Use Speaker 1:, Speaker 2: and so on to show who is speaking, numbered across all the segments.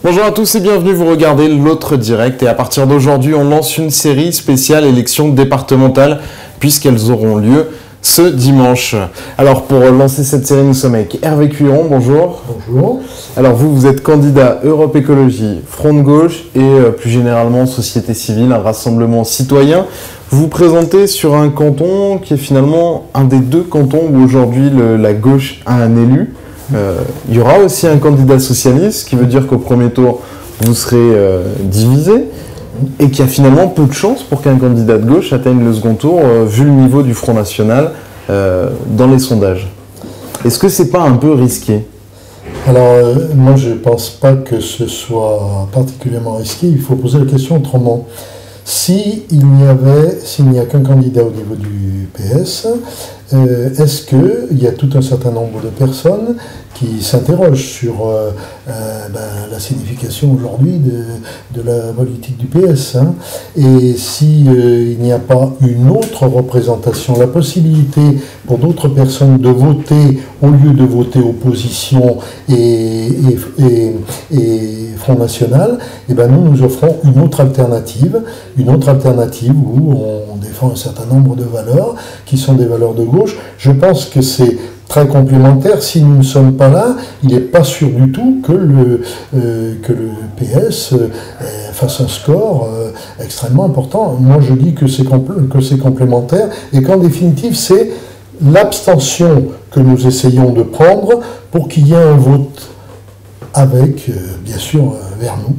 Speaker 1: Bonjour à tous et bienvenue, vous regardez l'autre direct et à partir d'aujourd'hui on lance une série spéciale élections départementales puisqu'elles auront lieu ce dimanche. Alors pour lancer cette série nous sommes avec Hervé Cuiron, bonjour.
Speaker 2: Bonjour.
Speaker 1: Alors vous êtes candidat Europe Écologie, Front de Gauche et plus généralement Société Civile, un rassemblement citoyen. Vous vous présentez sur un canton qui est finalement un des deux cantons où aujourd'hui la gauche a un élu. Il y aura aussi un candidat socialiste, ce qui veut dire qu'au premier tour, vous serez divisé, et qu'il y a finalement peu de chances pour qu'un candidat de gauche atteigne le second tour, vu le niveau du Front National dans les sondages. Est-ce que c'est pas un peu risqué ?
Speaker 2: Alors, moi, je ne pense pas que ce soit particulièrement risqué. Il faut poser la question autrement. S'il n'y a qu'un candidat au niveau du PS, est-ce qu'il y a tout un certain nombre de personnes qui s'interrogent sur la signification aujourd'hui de la politique du PS, hein, et s'il n'y a pas une autre représentation, la possibilité pour d'autres personnes de voter au lieu de voter opposition et Front National, et ben nous offrons une autre alternative où on défend un certain nombre de valeurs qui sont des valeurs de gauche. Je pense que c'est très complémentaire. Si nous ne sommes pas là, il n'est pas sûr du tout que le PS fasse un score extrêmement important. Moi, je dis que c'est complémentaire et qu'en définitive, c'est l'abstention que nous essayons de prendre pour qu'il y ait un vote avec, bien sûr, vers nous.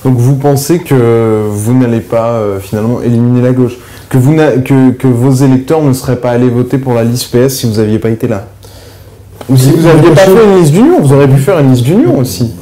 Speaker 1: Donc vous pensez que vous n'allez pas finalement éliminer la gauche, que vos électeurs ne seraient pas allés voter pour la liste PS si vous n'aviez pas été là? Ou si vous n'aviez pas fait une liste d'union, vous auriez pu faire une liste d'union aussi.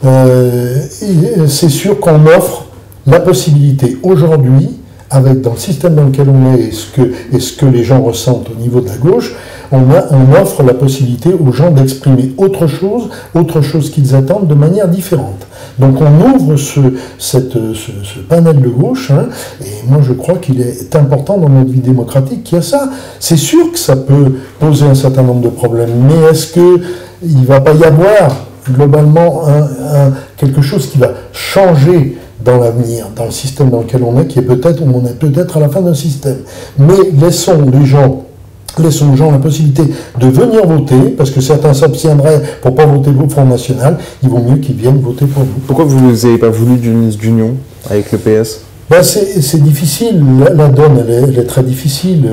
Speaker 2: C'est sûr qu'on offre la possibilité aujourd'hui, dans le système dans lequel on est et ce que les gens ressentent au niveau de la gauche, on offre la possibilité aux gens d'exprimer autre chose qu'ils attendent de manière différente. Donc on ouvre ce panel de gauche, hein, et moi je crois qu'il est important dans notre vie démocratique qu'il y a ça. C'est sûr que ça peut poser un certain nombre de problèmes, mais est-ce qu'il ne va pas y avoir globalement quelque chose qui va changer dans l'avenir, dans le système dans lequel on est, on est peut-être à la fin d'un système. Mais laissons aux gens la possibilité de venir voter, parce que certains s'abstiendraient pour ne pas voter pour le Front National, il vaut mieux qu'ils viennent voter pour vous.
Speaker 1: Pourquoi vous n'avez pas voulu d'une liste d'union avec le PS ?
Speaker 2: C'est difficile, la donne elle est très difficile.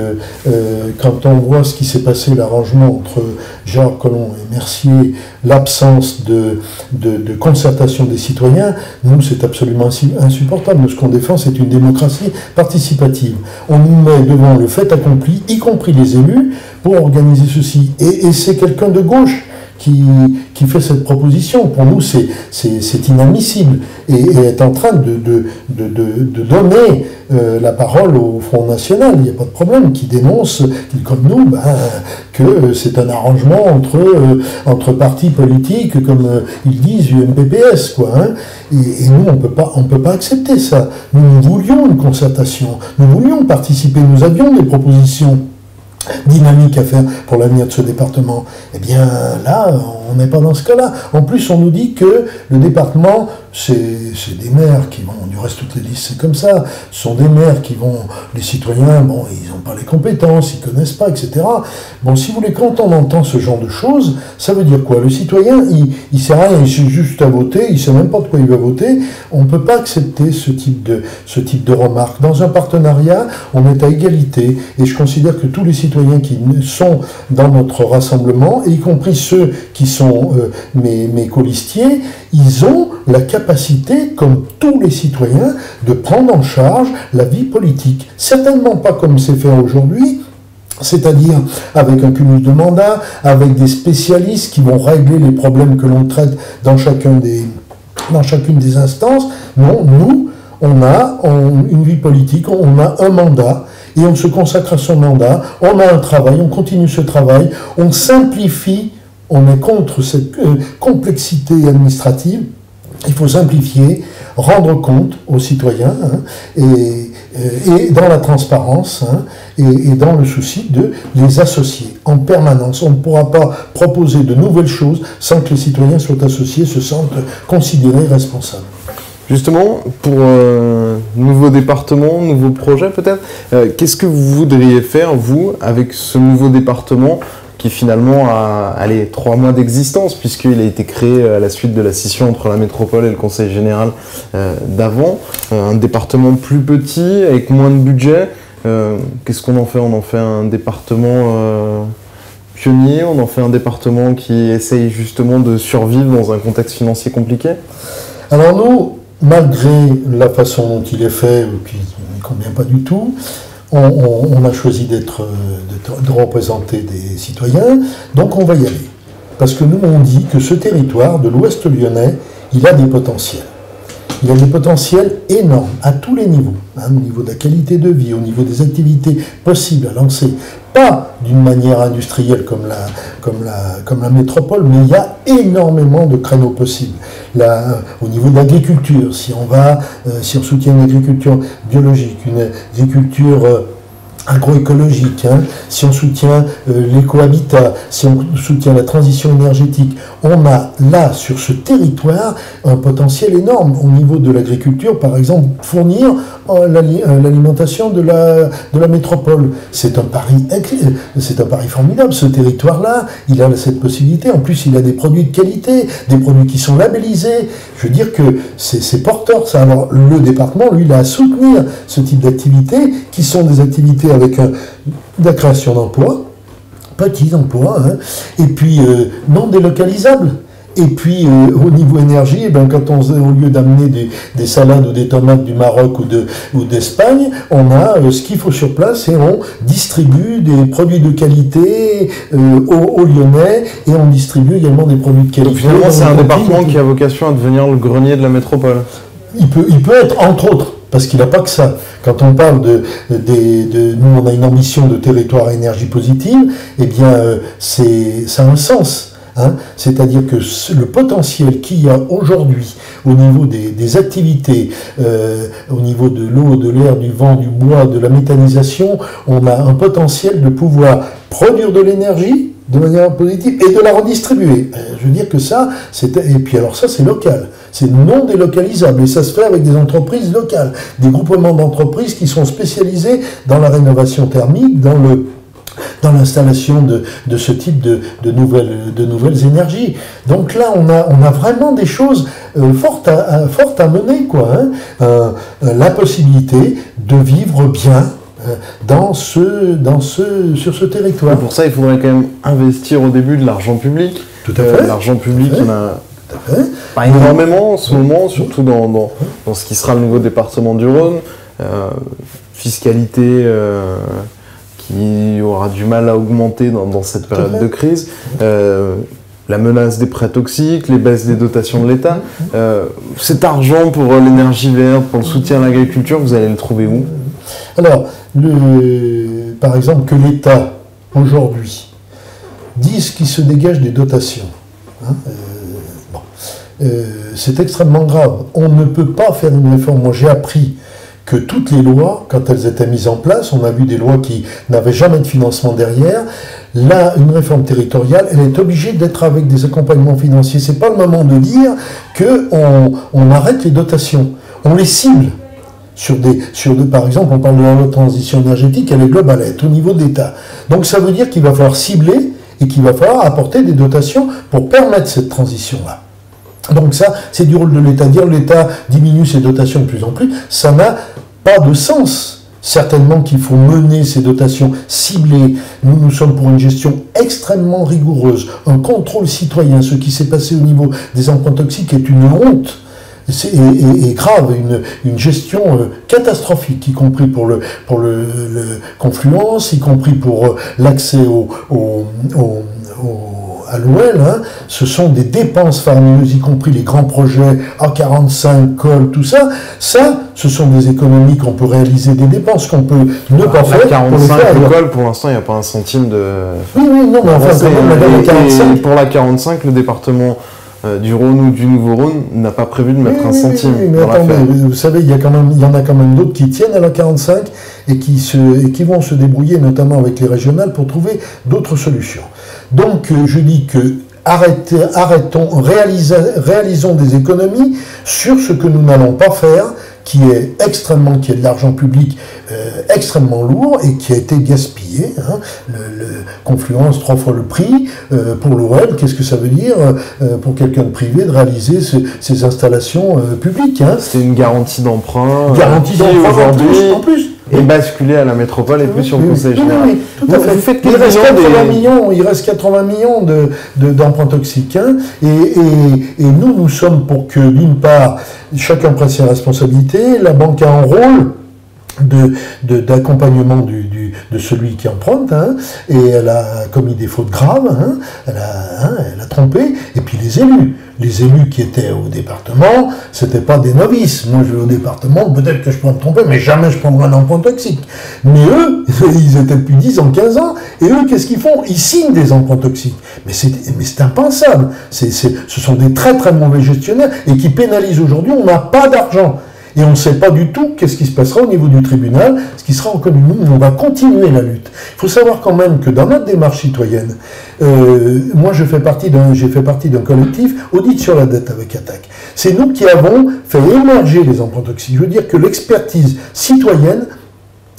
Speaker 2: Quand on voit ce qui s'est passé, l'arrangement entre Gérard Collomb et Mercier, l'absence de concertation des citoyens, nous c'est absolument insupportable. Nous, ce qu'on défend, c'est une démocratie participative. On nous met devant le fait accompli, y compris les élus, pour organiser ceci. Et c'est quelqu'un de gauche qui fait cette proposition. Pour nous, c'est inadmissible. Et est en train de donner la parole au Front National, il n'y a pas de problème, qui dénonce, comme nous, que c'est un arrangement entre partis politiques, comme ils disent, UMPPS, quoi. Hein. Et nous, on peut pas accepter ça. Nous voulions une concertation, nous voulions participer, nous avions des propositions dynamique à faire pour l'avenir de ce département. Eh bien là, on n'est pas dans ce cas-là. En plus, on nous dit que le département, c'est des maires qui vont, du reste toutes les listes c'est comme ça, ce sont des maires qui vont, les citoyens, bon, ils n'ont pas les compétences, ils ne connaissent pas, etc. Bon, si vous voulez, quand on entend ce genre de choses, ça veut dire quoi? Le citoyen, il ne sait rien, il sait juste à voter, il ne sait même pas de quoi il va voter. On ne peut pas accepter ce type de remarques. Dans un partenariat, on est à égalité, et je considère que tous les citoyens qui sont dans notre rassemblement, y compris ceux qui sont mes colistiers, ils ont la capacité, comme tous les citoyens, de prendre en charge la vie politique. Certainement pas comme c'est fait aujourd'hui, c'est-à-dire avec un cumul de mandats, avec des spécialistes qui vont régler les problèmes que l'on traite dans chacune des instances. Non, nous, on a une vie politique, on a un mandat, et on se consacre à son mandat, on a un travail, on continue ce travail, on simplifie, on est contre cette complexité administrative. Il faut simplifier, rendre compte aux citoyens, hein, et et dans la transparence, hein, et dans le souci de les associer en permanence. On ne pourra pas proposer de nouvelles choses sans que les citoyens soient associés, se sentent considérés responsables.
Speaker 1: Justement, pour nouveau département, nouveau projet peut-être, qu'est-ce que vous voudriez faire, vous, avec ce nouveau département qui finalement a 3 mois d'existence, puisqu'il a été créé à la suite de la scission entre la métropole et le conseil général d'avant, un département plus petit, avec moins de budget. Qu'est-ce qu'on en fait? On en fait un département pionnier, on en fait un département qui essaye justement de survivre dans un contexte financier compliqué?
Speaker 2: Alors nous, malgré la façon dont il est fait, qui ne convient pas du tout, on a choisi de représenter des citoyens, donc on va y aller. Parce que nous, on dit que ce territoire de l'Ouest lyonnais, il a des potentiels. Il a des potentiels énormes, à tous les niveaux, hein, au niveau de la qualité de vie, au niveau des activités possibles à lancer. Pas d'une manière industrielle comme la métropole, mais il y a énormément de créneaux possibles. Là, au niveau de l'agriculture, si on soutient une agriculture biologique, une agriculture agroécologique, hein, si on soutient l'écohabitat, si on soutient la transition énergétique, on a là, sur ce territoire, un potentiel énorme au niveau de l'agriculture, par exemple, fournir l'alimentation de la métropole. C'est un pari formidable. Ce territoire-là, il a cette possibilité. En plus, il a des produits de qualité, des produits qui sont labellisés. Je veux dire que c'est porteur, ça. Alors, le département, lui, il a à soutenir ce type d'activités, qui sont des activités avec de la création d'emplois, petits emplois, hein, et puis non délocalisables. Et puis, au niveau énergie, eh ben, quand au lieu d'amener des salades ou des tomates du Maroc ou d'Espagne, on a ce qu'il faut sur place et on distribue des produits de qualité aux Lyonnais, et on distribue également des produits de qualité.
Speaker 1: Donc finalement, c'est un département qui a vocation à devenir le grenier de la métropole.
Speaker 2: Il peut être, entre autres, parce qu'il n'a pas que ça. Quand on parle nous, on a une ambition de territoire à énergie positive, eh bien, ça a un sens. Hein, c'est-à-dire que le potentiel qu'il y a aujourd'hui au niveau des activités, au niveau de l'eau, de l'air, du vent, du bois, de la méthanisation, on a un potentiel de pouvoir produire de l'énergie de manière positive et de la redistribuer. Je veux dire que ça, et puis alors ça, c'est local. C'est non délocalisable, et ça se fait avec des entreprises locales, des groupements d'entreprises qui sont spécialisés dans la rénovation thermique, dans l'installation de ce type de nouvelles énergies. Donc là, on a vraiment des choses fortes à mener, quoi, hein. La possibilité de vivre bien sur ce territoire.
Speaker 1: Et pour ça, il faudrait quand même investir au début de l'argent public.
Speaker 2: Tout à fait.
Speaker 1: L'argent public, il y en a pas énormément en ce moment, surtout dans ce qui sera le nouveau département du Rhône. Fiscalité qui aura du mal à augmenter dans cette période de crise. La menace des prêts toxiques, les baisses des dotations de l'État. Cet argent pour l'énergie verte, pour le soutien à l'agriculture, vous allez le trouver où?
Speaker 2: Alors, par exemple, que l'État, aujourd'hui, dise qu'il se dégage des dotations, hein, c'est extrêmement grave. On ne peut pas faire une réforme. Moi, j'ai appris que toutes les lois, quand elles étaient mises en place, on a vu des lois qui n'avaient jamais de financement derrière. Là, une réforme territoriale, elle est obligée d'être avec des accompagnements financiers. C'est pas le moment de dire qu'on arrête les dotations. On les cible. Par exemple, on parle de la loi de transition énergétique, elle est globale, elle est au niveau d'État. Donc ça veut dire qu'il va falloir cibler et qu'il va falloir apporter des dotations pour permettre cette transition-là. Donc ça, c'est du rôle de l'État. Dire l'État diminue ses dotations de plus en plus, ça n'a pas de sens. Certainement qu'il faut mener ces dotations ciblées. Nous sommes pour une gestion extrêmement rigoureuse, un contrôle citoyen. Ce qui s'est passé au niveau des emprunts toxiques est une honte. Et grave, une gestion catastrophique, y compris pour le Confluence, y compris pour l'accès à l'OL, hein. Ce sont des dépenses faramineuses, y compris les grands projets A45, Col, tout ça. Ça, ce sont des économies qu'on peut réaliser, des dépenses qu'on peut ne pas faire.
Speaker 1: 45, le Col, pour l'instant, il n'y a pas un centime de...
Speaker 2: Oui, non, mais enfin, quand même, la 45...
Speaker 1: Et pour la 45, le département du Rhône ou du Nouveau-Rhône n'a pas prévu de mettre un centime.
Speaker 2: Mais attendez, vous savez, il y en a quand même d'autres qui tiennent à la 45 et qui vont se débrouiller, notamment avec les régionales, pour trouver d'autres solutions. Donc je dis que réalisons des économies sur ce que nous n'allons pas faire, qui est de l'argent public extrêmement lourd et qui a été gaspillé. Hein. Confluence 3 fois le prix pour l'OL, qu'est-ce que ça veut dire pour quelqu'un de privé de réaliser ces installations publiques, hein.
Speaker 1: C'est une garantie d'emprunt.
Speaker 2: Garantie d'emprunt
Speaker 1: aujourd'hui
Speaker 2: en plus.
Speaker 1: Et basculer à la métropole et plus sur le Conseil général.
Speaker 2: Oui, tout à fait. Il reste 80 millions d'emprunts toxiques. Hein, et nous sommes pour que, d'une part, chacun prenne ses responsabilités. La banque a un rôle d'accompagnement de celui qui emprunte, hein, et elle a commis des fautes graves, hein, elle a trompé, et puis les élus qui étaient au département, c'était pas des novices. Moi je vais au département, peut-être que je pourrais me tromper, mais jamais je prendrai un emprunt toxique. Mais eux, ils étaient depuis 10 ans, 15 ans, et eux, qu'est-ce qu'ils font? Ils signent des emprunts toxiques. Mais c'est impensable. Ce sont des très très mauvais gestionnaires, et qui pénalisent aujourd'hui. On n'a pas d'argent. Et on ne sait pas du tout qu'est-ce qui se passera au niveau du tribunal, ce qui sera reconnu. Nous, on va continuer la lutte. Il faut savoir quand même que dans notre démarche citoyenne, moi j'ai fait partie d'un collectif Audit sur la dette avec Attac. C'est nous qui avons fait émerger les emprunts toxiques. Je veux dire que l'expertise citoyenne,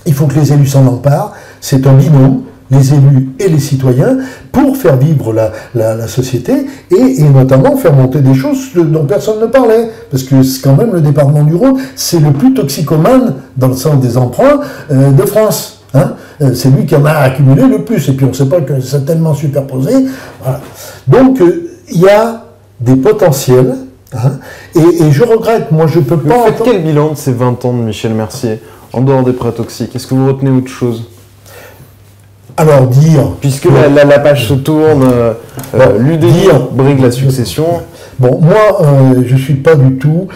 Speaker 2: il faut que les élus s'en emparent. C'est un binôme, les élus et les citoyens, pour faire vivre la société et notamment faire monter des choses dont personne ne parlait. Parce que c'est quand même le département du Rhône, c'est le plus toxicomane dans le sens des emprunts de France. Hein, c'est lui qui en a accumulé le plus. Et puis on ne sait pas que c'est tellement superposé. Voilà. Donc il y a des potentiels. Hein, et je regrette, moi je peux pas...
Speaker 1: Vous faites quel bilan de ces 20 ans de Michel Mercier, en dehors des prêts toxiques? Est-ce que vous retenez autre chose?
Speaker 2: Alors dire...
Speaker 1: Puisque la page se tourne, l'UDI brigue la succession.
Speaker 2: Bon, moi, je ne suis pas du tout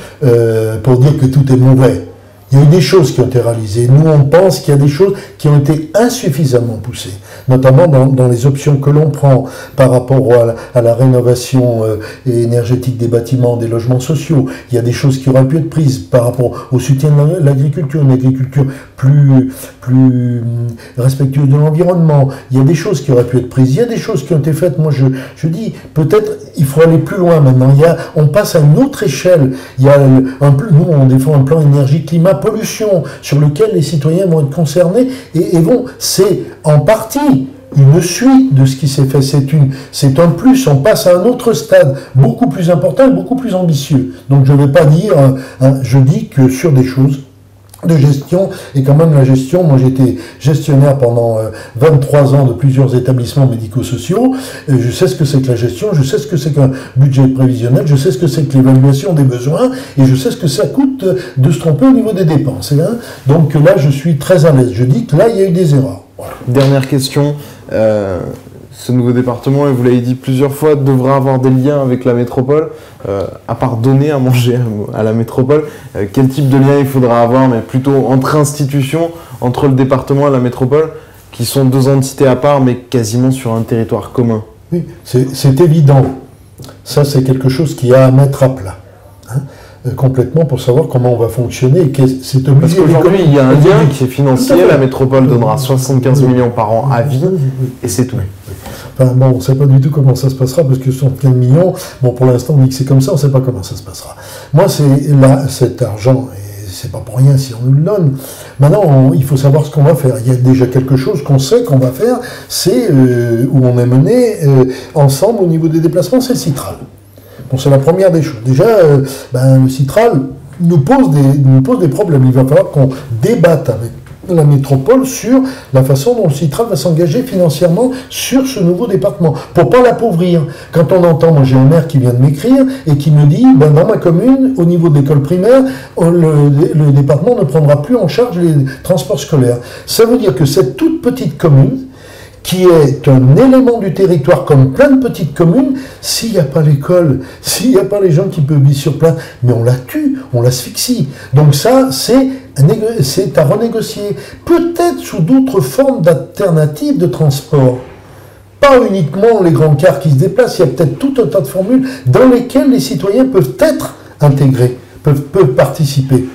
Speaker 2: pour dire que tout est mauvais. Il y a eu des choses qui ont été réalisées. Nous, on pense qu'il y a des choses qui ont été insuffisamment poussées, notamment dans les options que l'on prend par rapport à la rénovation énergétique des bâtiments, des logements sociaux. Il y a des choses qui auraient pu être prises par rapport au soutien de l'agriculture, une agriculture plus respectueuse de l'environnement. Il y a des choses qui auraient pu être prises. Il y a des choses qui ont été faites. Moi, je dis, peut-être il faut aller plus loin maintenant. On passe à une autre échelle. Nous, on défend un plan énergie-climat pollution sur lequel les citoyens vont être concernés c'est en partie une suite de ce qui s'est fait, c'est un plus, on passe à un autre stade beaucoup plus important et beaucoup plus ambitieux. Donc je ne vais pas dire, je dis que sur des choses de gestion, et quand même la gestion, moi j'étais gestionnaire pendant 23 ans de plusieurs établissements médico-sociaux, je sais ce que c'est que la gestion, je sais ce que c'est qu'un budget prévisionnel, je sais ce que c'est que l'évaluation des besoins, et je sais ce que ça coûte de se tromper au niveau des dépenses. Hein. Donc là je suis très à l'aise, je dis que là il y a eu des erreurs. Voilà.
Speaker 1: Dernière question, ce nouveau département, et vous l'avez dit plusieurs fois, devra avoir des liens avec la métropole, à part donner à manger à la métropole. Quel type de lien il faudra avoir, mais plutôt entre institutions, entre le département et la métropole, qui sont deux entités à part, mais quasiment sur un territoire commun?
Speaker 2: Oui, c'est évident. Ça, c'est quelque chose qui a à mettre à plat. Hein, complètement pour savoir comment on va fonctionner. C'est obligé.
Speaker 1: Parce qu'aujourd'hui, il y a un lien qui est financier. La métropole donnera 75 millions par an à vie, et c'est tout.
Speaker 2: Enfin, bon, on ne sait pas du tout comment ça se passera, parce que 75 millions, bon, pour l'instant, on dit que c'est comme ça, on ne sait pas comment ça se passera. Moi, cet argent, et c'est pas pour rien si on nous le donne. Maintenant, il faut savoir ce qu'on va faire. Il y a déjà quelque chose qu'on sait qu'on va faire, c'est où on est mené ensemble au niveau des déplacements, c'est le Citral. Bon, c'est la première des choses. Déjà, le Citral nous pose des problèmes. Il va falloir qu'on débatte avec la métropole sur la façon dont le Citral va s'engager financièrement sur ce nouveau département, pour pas l'appauvrir. Quand on entend, moi j'ai un maire qui vient de m'écrire et qui me dit, dans ma commune, au niveau de l'école primaire, le département ne prendra plus en charge les transports scolaires. Ça veut dire que cette toute petite commune, qui est un élément du territoire comme plein de petites communes, s'il n'y a pas l'école, s'il n'y a pas les gens qui peuvent vivre sur place, mais on la tue, on l'asphyxie. Donc ça, c'est à renégocier. Peut-être sous d'autres formes d'alternatives de transport. pas uniquement les grands cars qui se déplacent, il y a peut-être tout un tas de formules dans lesquelles les citoyens peuvent être intégrés, peuvent participer.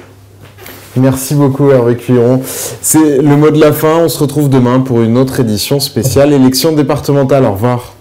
Speaker 1: Merci beaucoup Hervé Cuilleron. C'est le mot de la fin. On se retrouve demain pour une autre édition spéciale élection départementale. Au revoir.